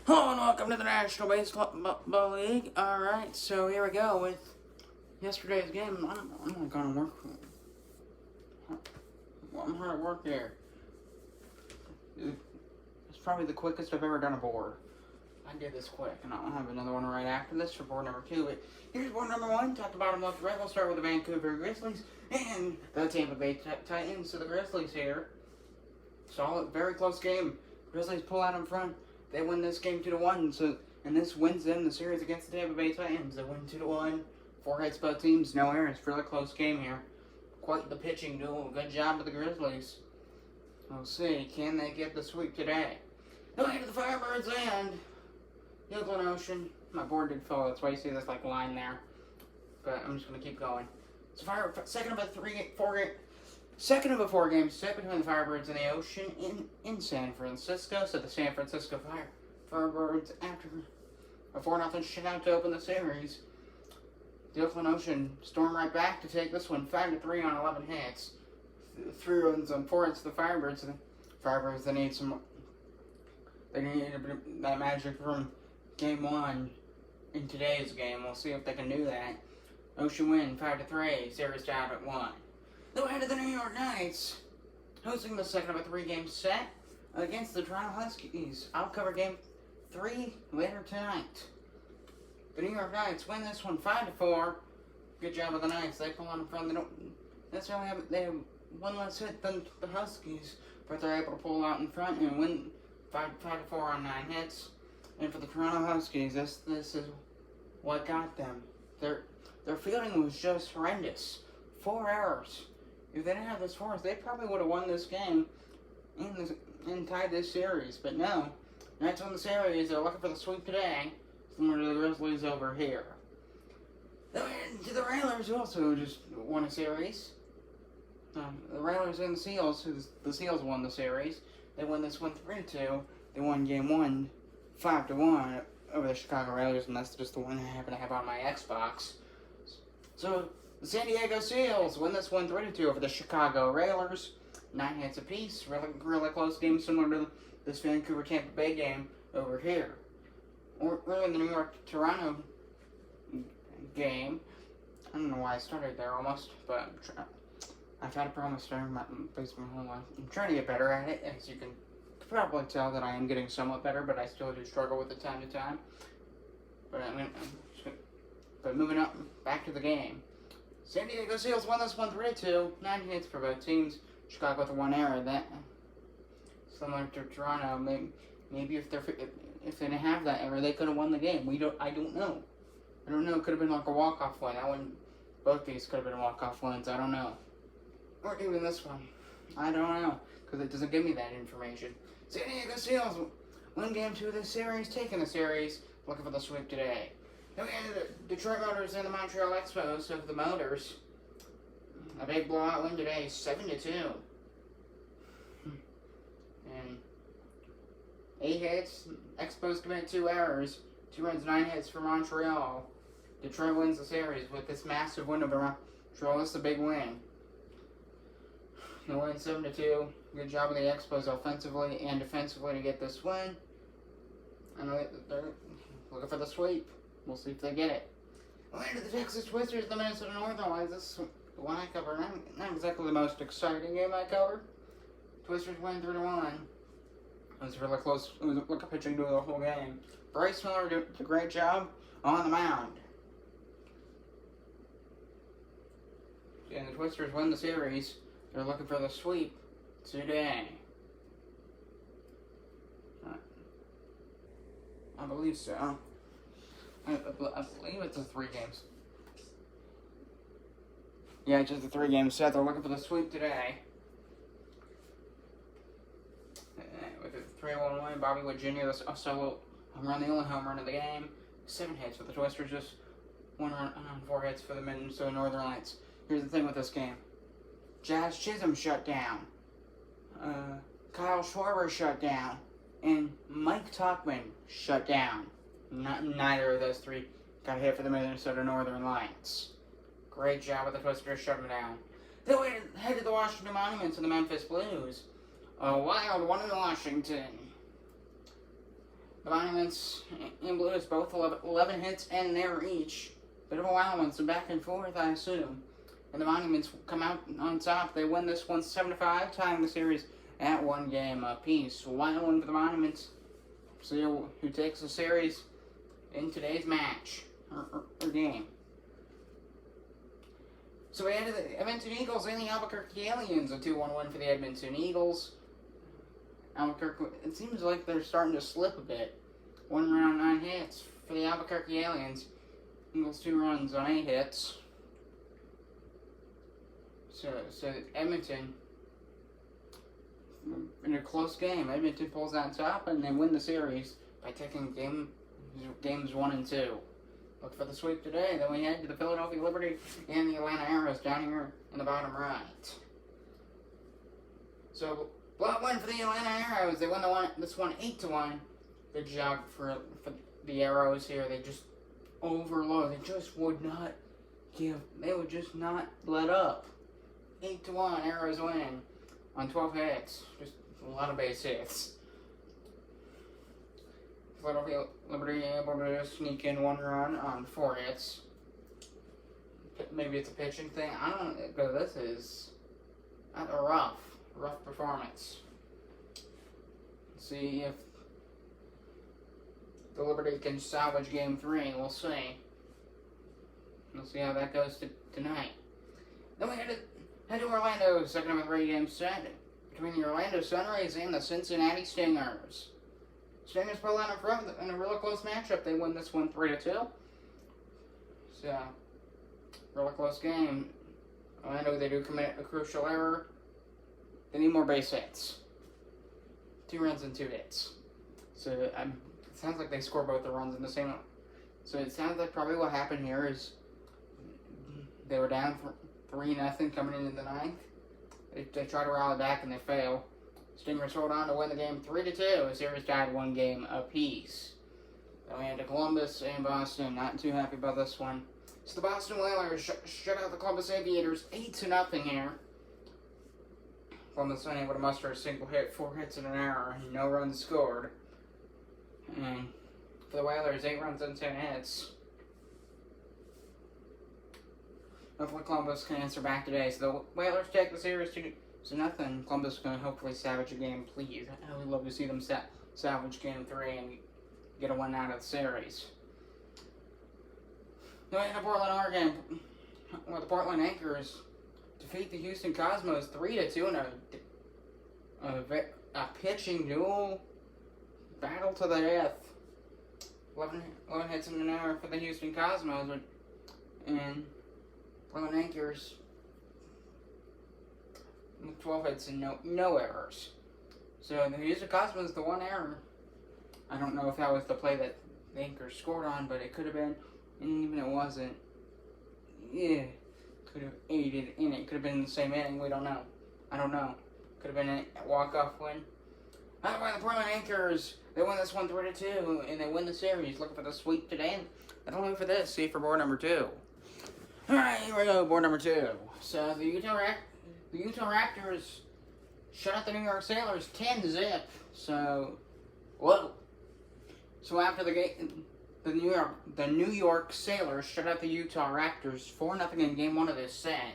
Hello and welcome to the National Baseball League. Alright, so here we go with yesterday's game. I'm not gonna work. I'm hard at work here. It's probably the quickest I've ever done a board. I did this quick, and I'll have another one right after this for board number 2. But here's board number 1. Top to bottom left to right. We'll start with the Vancouver Grizzlies and the Tampa Bay Titans. So the Grizzlies here. Solid, very close game. Grizzlies pull out in front. They win this game 2-1. And this wins them the series against the Tampa Bay Titans. They win 2-1. 4 hits both teams, no errors. Really close game here. Quite the pitching duel. Good job of the Grizzlies. We'll see. Can they get the sweep today? No way to the Firebirds and the Oakland Ocean. My board did fall. That's why you see this line there. But I'm just gonna keep going. It's second of a 4-game set between the Firebirds and the Ocean in San Francisco. So the San Francisco Firebirds, after a 4-0 shutout to open the series, the Oakland Ocean stormed right back to take this one 5-3 on 11 hits. 3 runs on 4 hits to the Firebirds. The Firebirds, they need that magic from Game 1 in today's game. We'll see if they can do that. Ocean win 5-3, series tied at 1. The way to the New York Knights, hosting the second of a 3-game set against the Toronto Huskies. I'll cover Game 3 later tonight. The New York Knights win this one 5-4. Good job of the Knights. They pull on in front. They don't necessarily they have one less hit than the Huskies, but they're able to pull out in front and win 5-4 on 9 hits. And for the Toronto Huskies, this is what got them. Their fielding was just horrendous. 4 errors. If they didn't have those 4s, they probably would have won this game and tied this series. But no, Knights won the series. They're looking for the sweep today, similar to the Grizzlies over here. To the Railers, who also just won a series. The Railers and the Seals, the Seals won the series. They won this one 3-2. They won Game 1 5-1 over the Chicago Railers, and that's just the one I happen to have on my Xbox. So the San Diego Seals win this one 3-2 over the Chicago Railers. 9 hits apiece. Really close game, similar to this Vancouver Tampa Bay game over here. Or in the New York-Toronto game. I don't know why I started there almost, but I've had a problem starting my baseball my whole life. I'm trying to get better at it, as you can probably tell that I am getting somewhat better, but I still do struggle with it time to time. But moving up, back to the game. San Diego Seals won this one 3-2. 9 hits for both teams. Chicago with 1 error. That similar to Toronto. Maybe if they didn't have that error, they could have won the game. I don't know. I don't know. It could have been like a walk-off win. Both these could have been walk-off wins. I don't know. Or even this one. I don't know, because it doesn't give me that information. San Diego Seals win Game 2 of this series, taking the series, looking for the sweep today. Then we had the Detroit Motors and the Montreal Expos of the Motors. A big blowout win today, 7-2. And 8 hits. Expos commit 2 errors. 2 runs, 9 hits for Montreal. Detroit wins the series with this massive win over Montreal. This is a big win. They win 7-2. Good job of the Expos offensively and defensively to get this win. And they're looking for the sweep. We'll see if they get it. Later, the Texas Twisters, the Minnesota Northern Lions. This is the one I covered. Not exactly the most exciting game I covered. Twisters win 3-1. It was really close. It was like a pitching duel the whole game. Bryce Miller did a great job on the mound. And the Twisters win the series. They're looking for the sweep today. I believe so. I believe it's a 3 games. Yeah, it's just a 3-game set. They're looking for the sweep today. With a 3-1 win, Bobby Wood Jr., a solo home run, the only home run of the game. 7 hits for the Twisters, just 1 run on 4 hits for the Minnesota Northern Lights. Here's the thing with this game. Jazz Chisholm shut down. Kyle Schwarber shut down. And Mike Tauchman shut down. Neither of those 3 got a hit for the Minnesota Northern Lights. Great job with the Twisters shutting down. Then we head to the Washington Monuments and the Memphis Blues. A wild one in Washington. The Monuments and Blues both 11 hits and an error each. Bit of a wild one, so back and forth, I assume. And the Monuments come out on top. They win this one 7-5, tying the series at 1 game apiece. Wild one for the Monuments. See who takes the series in today's match or game. So we had the Edmonton Eagles and the Albuquerque Aliens, a 2-1 win for the Edmonton Eagles. Albuquerque, it seems like they're starting to slip a bit. 1 run on 9 hits for the Albuquerque Aliens. Eagles 2 runs on 8 hits. So Edmonton, in a close game, Edmonton pulls on top and they win the series by taking games 1 and 2. Look for the sweep today. Then we head to the Philadelphia Liberty and the Atlanta Arrows down here in the bottom right. So, blowout win for the Atlanta Arrows. They won this one 8-1. Good job for the Arrows here. They just overload. They just would not give. They would just not let up. 8-1. Arrows win on 12 hits. Just a lot of base hits. Philadelphia Liberty able to sneak in 1 run on 4 hits. Maybe it's a pitching thing. I don't know, but this is a rough performance. See if the Liberty can salvage Game 3. We'll see. We'll see how that goes tonight. Then we head to Orlando, second of a 3-game set between the Orlando Sunrays and the Cincinnati Stingers. Stingers pull out in front in a really close matchup. They win this one 3-2. So, really close game. Orlando, they do commit a crucial error. They need more base hits. 2 runs and 2 hits. So, it sounds like they score both the runs in the same. So, it sounds like probably what happened here is they were down for 3-0 coming into the 9th. They try to rally back and they fail. Stingers hold on to win the game 3-2. The series tied 1 game apiece. Then we had to Columbus and Boston. Not too happy about this one. So the Boston Whalers shut out the Columbus Aviators 8-0 here. Columbus unable to muster a single hit, 4 hits and an error, no runs scored. And for the Whalers, 8 runs and 10 hits. Hopefully Columbus can answer back today. So the Whalers take the series 2-0. Columbus can hopefully salvage a game, please. I would love to see them salvage Game 3 and get a win out of the series. Then in Portland, Oregon, where the Portland Anchors defeat the Houston Cosmos 3-2 in a pitching duel, battle to the death. 11 hits in an hour for the Houston Cosmos, and Portland Anchors 12 hits and no errors. So the Houston Cosmos, the 1 error. I don't know if that was the play that the Anchors scored on, but it could have been. And even if it wasn't, yeah, could have aided in it. Could have been the same inning. We don't know. I don't know. Could have been a walk-off win. Otherwise, the Portland Anchors, they win this one 3-2, and they win the series. Looking for the sweep today. And that'll do for this. See you for board number 2. All right, here we go. Board number 2. So the Utah Raptors shut out the New York Sailors 10-0. So, whoa. So after the game, the New York Sailors shut out the Utah Raptors 4-0 in Game 1 of this set.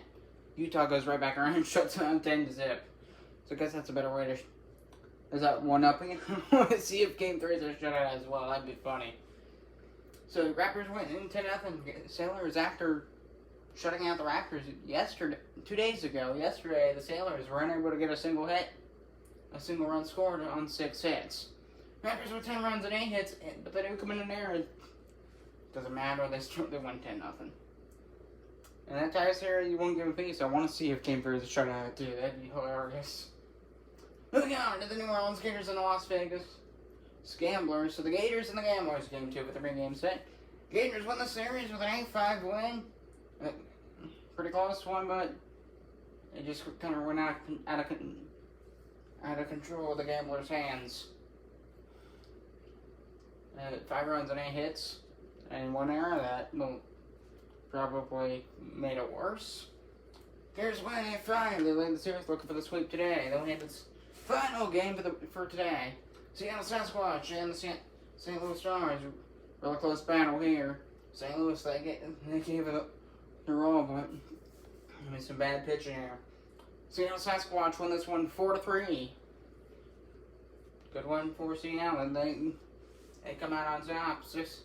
Utah goes right back around and shuts them 10-0. So I guess that's a better way to. Is that 1-upping? I want to see if Game 3 is a shutout as well. That'd be funny. So Raptors win 10-0. Sailors after shutting out the Raptors 2 days ago. Yesterday, the Sailors were unable to get a single run scored on 6 hits. Raptors with 10 runs and 8 hits, but they do come in there. It doesn't matter. They win 10-0. And that ties here, you won't give a piece. I want to see if Game 3 is a shutout too. That'd be hilarious. Moving on to the New Orleans Gators and the Las Vegas Gamblers. So the Gators and the Gamblers, Game 2 with a 3-game set. Gators won the series with an 8-5 win. Pretty close one, but it just kind of went out of control of the Gamblers' hands. 5 runs and 8 hits, and 1 error. That probably made it worse. Gators win 8-5. They lead the series, looking for the sweep today. They win this final game for today. Seattle Sasquatch and the St. Louis Stars, really close battle here. St. Louis, they gave it their all, but I mean, some bad pitching here. Seattle Sasquatch won this one 4-3. Good one for Seattle, and they come out on top. Six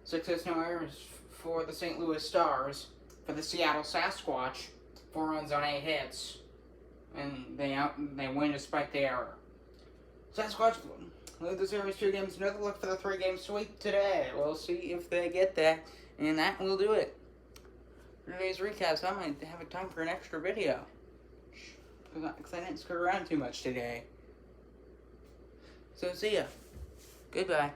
hits, no errors for the St. Louis Stars. For the Seattle Sasquatch, 4 runs on 8 hits, and they win despite the error. Sasquatch lead the series 2 games. Another look for the 3-game sweep today. We'll see if they get that, and that will do it for today's recap. So I might have a time for an extra video because I didn't screw around too much today. So see ya. Goodbye.